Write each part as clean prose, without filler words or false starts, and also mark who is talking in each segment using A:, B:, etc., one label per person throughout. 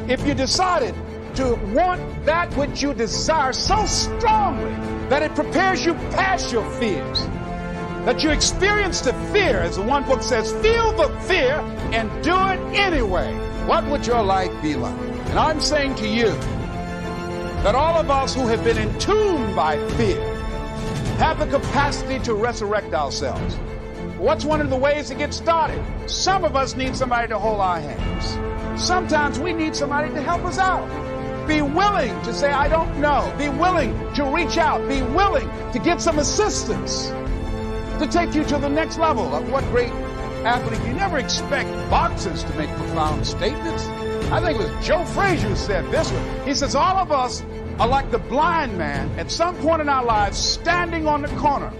A: if you decided to want that which you desire so strongly that it prepares you past your fears, that you experience the fear, as the one book says, feel the fear and do it anyway, what would your life be like? And I'm saying to you that all of us who have been entombed by fear have the capacity to resurrect ourselves. What's one of the ways to get started? Some of us need somebody to hold our hands. Sometimes we need somebody to help us out. Be willing to say, I don't know. Be willing to reach out. Be willing to get some assistance to take you to the next level. Of what great athlete? You never expect boxers to make profound statements. I think it was Joe Frazier who said this one. He says, all of us are like the blind man at some point in our lives standing on the corner,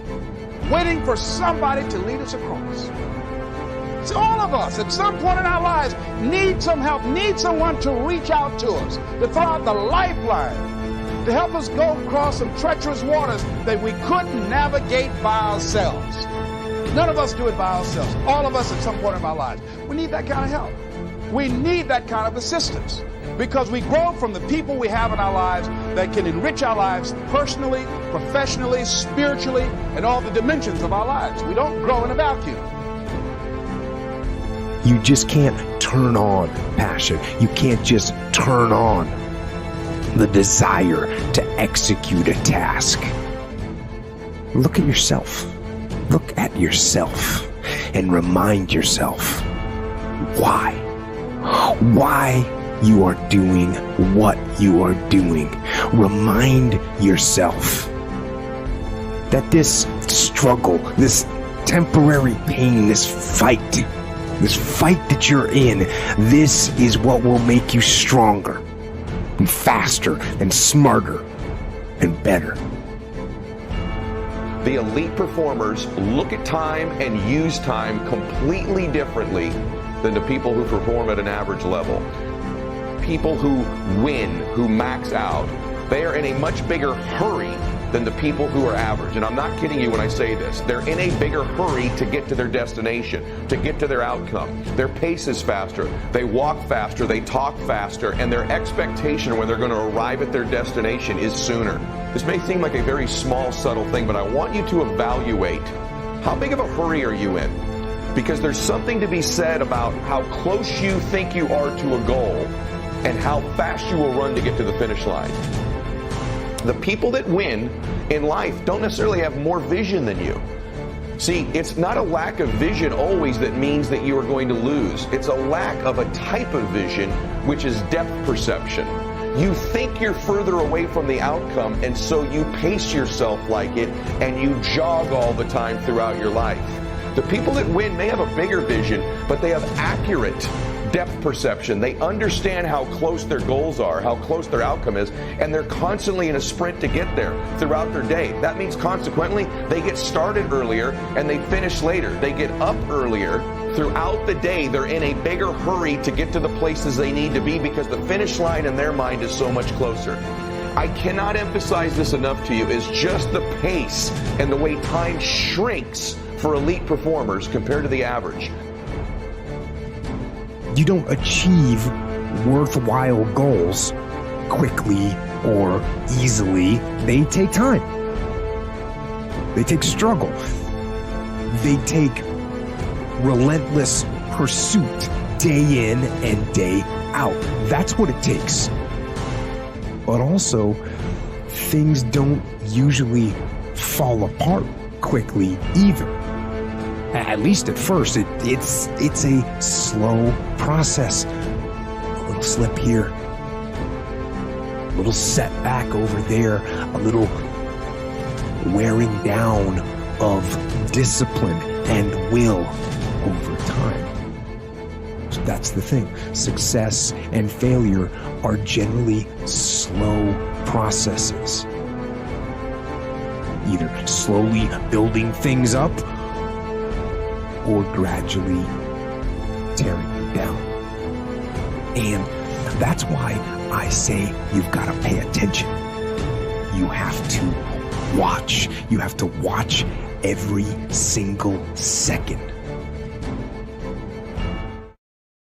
A: waiting for somebody to lead us across. So all of us at some point in our lives need some help, need someone to reach out to us, to throw out the lifeline, to help us go across some treacherous waters that we couldn't navigate by ourselves. None of us do it by ourselves. All of us at some point in our lives. We need that kind of help. We need that kind of assistance because we grow from the people we have in our lives that can enrich our lives personally, professionally, spiritually, and all the dimensions of our lives. We don't grow in a vacuum.
B: You just can't turn on passion. You can't just turn on the desire to execute a task. Look at yourself. Look at yourself and remind yourself why you are doing what you are doing. Remind yourself that this struggle, this temporary pain, this fight that you're in, this is what will make you stronger and faster and smarter and better.
C: The elite performers look at time and use time completely differently than the people who perform at an average level. People who win, who max out, they are in a much bigger hurry than the people who are average. And I'm not kidding you when I say this. They're in a bigger hurry to get to their destination, to get to their outcome. Their pace is faster. They walk faster. They talk faster. And their expectation when they're going to arrive at their destination is sooner. This may seem like a very small, subtle thing, but I want you to evaluate how big of a hurry are you in? Because there's something to be said about how close you think you are to a goal and how fast you will run to get to the finish line. The people that win in life don't necessarily have more vision than you. See, it's not a lack of vision always that means that you are going to lose. It's a lack of a type of vision, which is depth perception. You think you're further away from the outcome, and so you pace yourself like it, and you jog all the time throughout your life. The people that win may have a bigger vision, but they have accurate depth perception. They understand how close their goals are, how close their outcome is, and they're constantly in a sprint to get there throughout their day. That means consequently, they get started earlier and they finish later. They get up earlier. Throughout the day, they're in a bigger hurry to get to the places they need to be because the finish line in their mind is so much closer. I cannot emphasize this enough to you, is just the pace and the way time shrinks for elite performers compared to the average.
B: You don't achieve worthwhile goals quickly or easily. They take time. They take struggle. They take relentless pursuit day in and day out. That's what it takes. But also, things don't usually fall apart quickly either. At least at first, it's a slow process. A little slip here, a little setback over there, a little wearing down of discipline and will over time. So that's the thing. Success and failure are generally slow processes. Either slowly building things up or gradually tearing them down. And that's why I say you've got to pay attention. You have to watch. You have to watch every single second.